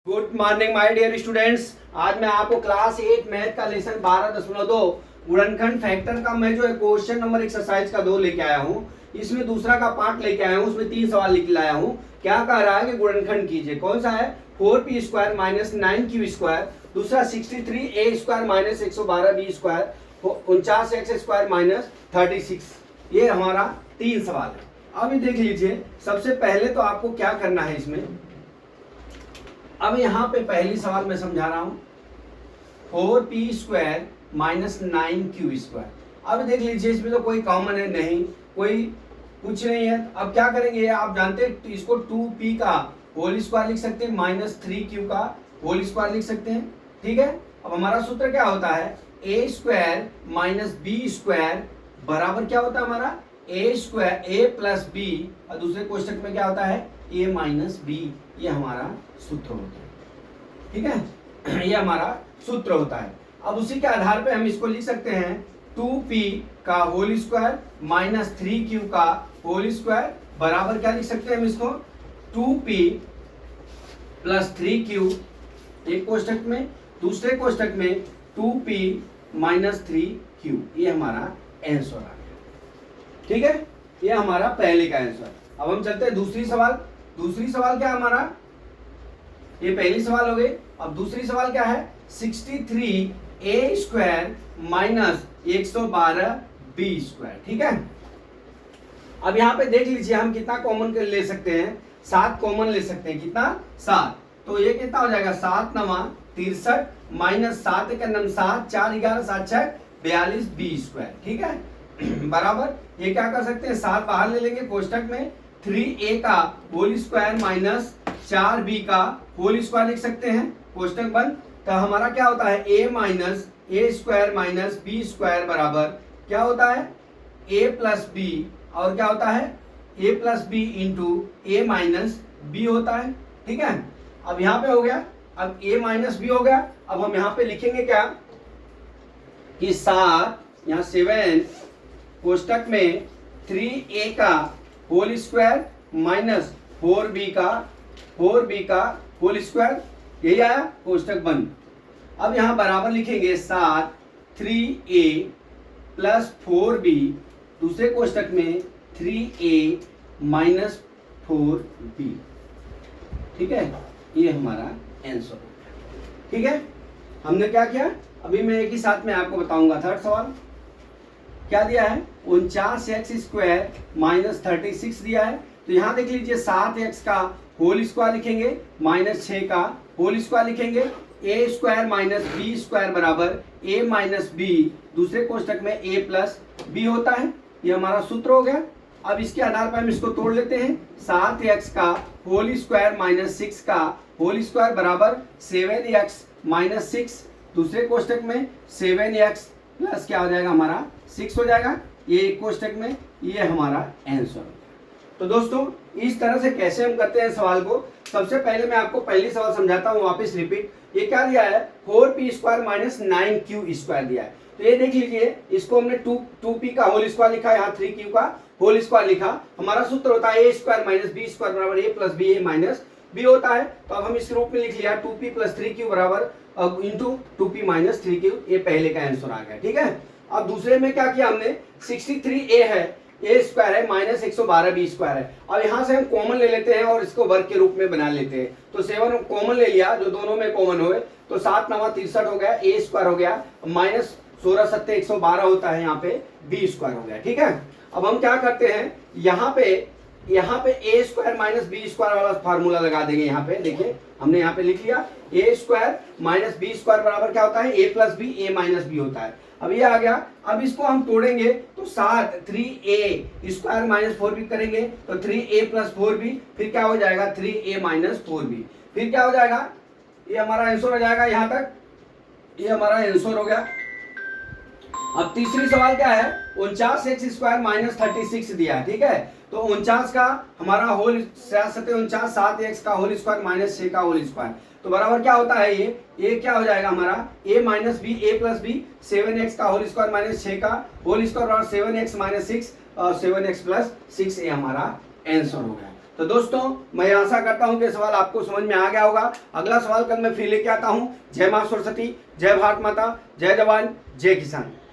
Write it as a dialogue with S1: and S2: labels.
S1: Good morning my dear students. आज मैं आपको क्लास 8 मैथ का लेसन 12.2 गुणनखंड फैक्टर का मैं जो है क्वेश्चन नंबर एक्सरसाइज का 2 लेके आया हूँ। इसमें दूसरा का पार्ट लेके आया हूँ, उसमें 3 सवाल लिख लाया हूँ। क्या कह रहा है कि गुणनखंड कीजिए। कौन सा है? 4p² माइनस 9q², दूसरा 63a² minus 112b², 49x² minus 36। ये हमारा 3 सवाल है। अभी देख लीजिए, सबसे पहले तो आपको क्या करना है इसमें। अब यहाँ पे पहली सवाल मैं समझा रहा हूं, 4p² माइनस 9q²। अब देख लीजिए, इसमें तो कोई कॉमन है नहीं, कोई कुछ नहीं है। अब क्या करेंगे, आप जानते हैं, तो इसको 2p का होल स्क्वायर लिख सकते हैं, माइनस 3q का होल स्क्वायर लिख सकते हैं। ठीक है। अब हमारा सूत्र क्या होता है, a² माइनस b² बराबर क्या होता है हमारा a प्लस b, और दूसरे क्वेश्चन में क्या होता है a माइनस b। ये हमारा सूत्र होता है। ठीक है, ये हमारा सूत्र होता है। अब उसी के आधार पे हम इसको लिख सकते हैं 2p का होल स्क्वायर माइनस 3q का होल स्क्वायर बराबर क्या लिख सकते हैं हम इसको 2p प्लस 3q एक कोष्टक में, दूसरे कोष्टक में 2p माइनस 3q। ये हमारा आंसर आ गया। ठीक है, ये हमारा पहले का आंसर। अब हम चलते हैं दूसरी सवाल। दूसरी सवाल क्या हमारा, ये पहली सवाल हो गई। अब दूसरी सवाल क्या है, 63a² माइनस 112b²। ठीक है। अब यहाँ पे देख लीजिए, हम कितना कॉमन ले सकते हैं, 7 कॉमन ले सकते हैं। कितना? 7। तो ये कितना हो जाएगा, 7 9 63 माइनस 7 1 9 7 4 11 7 6 42 b²। ठीक है, बराबर ये क्या कर सकते हैं, 7 बाहर ले लेंगे कोष्टक में, 3a का होल स्क्वायर माइनस 4b का होल स्क्वायर लिख सकते हैं, कोष्टक बंद। तो हमारा क्या होता है, a minus a² minus b² बराबर क्या होता है a प्लस b, और क्या होता है a plus b into a minus b होता है। ठीक है। अब यहाँ पे हो गया, अब a माइनस b हो गया। अब हम यहाँ पे लिखेंगे क्या कि 7 यहाँ 7 कोष्टक में 3a का होल स्क्वायर माइनस 4b का होल स्क्वायर, यही आया, कोष्टक बंद। अब यहां बराबर लिखेंगे 7 3a प्लस 4b, दूसरे कोष्टक में 3a माइनस 4b। ठीक है, ये हमारा आंसर हो गया। ठीक है, हमने क्या किया, अभी मैं एक ही साथ में आपको बताऊंगा। थर्ड सवाल क्या दिया है, 49x² माइनस 36 दिया है। तो यहाँ देख लीजिए, 7x का होल स्क्वायर लिखेंगे माइनस 6 का होल स्क्वायर लिखेंगे, a² माइनस b² बराबर a माइनस b, दूसरे कोष्टक में a प्लस b होता है। ये हमारा सूत्र हो गया। अब इसके आधार पर हम इसको तोड़ लेते हैं, 7x का होल स्क्वायर माइनस 6 का होल स्क्वायर बराबर 7x माइनस 6, दूसरे कोष्टक में 7x प्लस क्या हो जाएगा हमारा 6 हो जाएगा, ये एक कोष्टक में। ये हमारा आंसर हो गया। तो दोस्तों, इस तरह से कैसे हम करते हैं सवाल को। सबसे पहले मैं आपको पहली सवाल समझाता हूँ, वापस रिपीट। ये क्या दिया है, 4p² माइनस 9q² दिया है। तो ये देख लीजिए, इसको हमने 2p का होल स्क्वायर लिखा, यहाँ 3q का होल स्क्वायर लिखा। हमारा सूत्र होता है a² माइनस b² बराबर a plus b a minus b होता है। तो अब हम इस रूप में लिख लिया 2p प्लस 3q बराबर इंटू 2p माइनस 3q। ये पहले का आंसर आ गया। ठीक है। अब दूसरे में क्या किया हमने, 63a है, a² है माइनस 112b² है। अब यहाँ से हम कॉमन ले लेते हैं और इसको वर्ग के रूप में बना लेते हैं। तो 7 कॉमन ले लिया, जो दोनों में कॉमन हुए, तो 7 9 63 हो गया, a² हो गया, माइनस 16 7 112 होता है, यहाँ पे b² हो गया। ठीक है। अब हम क्या करते हैं, यहाँ पे a² माइनस b² वाला फार्मूला लगा देंगे। यहाँ पे देखिए, हमने यहाँ पे लिख लिया a² माइनस b² बराबर क्या होता है a plus b a minus b होता है। अब ये आ गया। अब इसको हम तोड़ेंगे तो 7 3a² माइनस 4b करेंगे, तो 3a प्लस 4b, फिर क्या हो जाएगा 3a माइनस 4b, फिर क्या हो जाएगा, ये हमारा आंसर हो जाएगा। यहाँ तक ये हमारा आंसर हो गया। अब तीसरी सवाल क्या है, 49x² माइनस 36 दिया है। ठीक है। तो 49 का हमारा होल 49 7x का होल स्क्वायर माइनस 6 का होल स्क्वायर, तो बराबर क्या होता है, ये क्या हो जाएगा हमारा a minus b a plus b, 7x का होल स्क्वायर माइनस 6 का होल स्क्वायर और 7x माइनस 6 और 7x प्लस 6, ये हमारा आंसर हो गया। तो दोस्तों मैं आशा करता हूं कि सवाल आपको समझ में आ गया होगा। अगला सवाल कल मैं फिर लेके आता हूं। जय मां सरस्वती, जय भारत माता, जय जवान, जय किसान।